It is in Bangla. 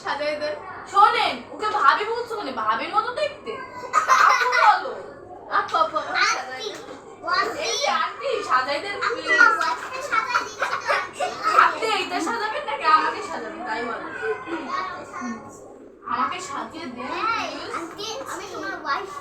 সাজাই দেন। শোনেন, ওকে ভাবি বলছো কেন? ভাবির মতো দেখতে। আপু বলো। আপু আপু সাজাই দেন। এই যে আন্টি সাজাই দেন প্লিজ। আপনি এইটা সাজাবেন নাকি আমাকে সাজাবেন তাই বলেন। আমাকে সাজিয়ে দেন প্লিজ। আন্টি আমি তোমার ওয়াইফ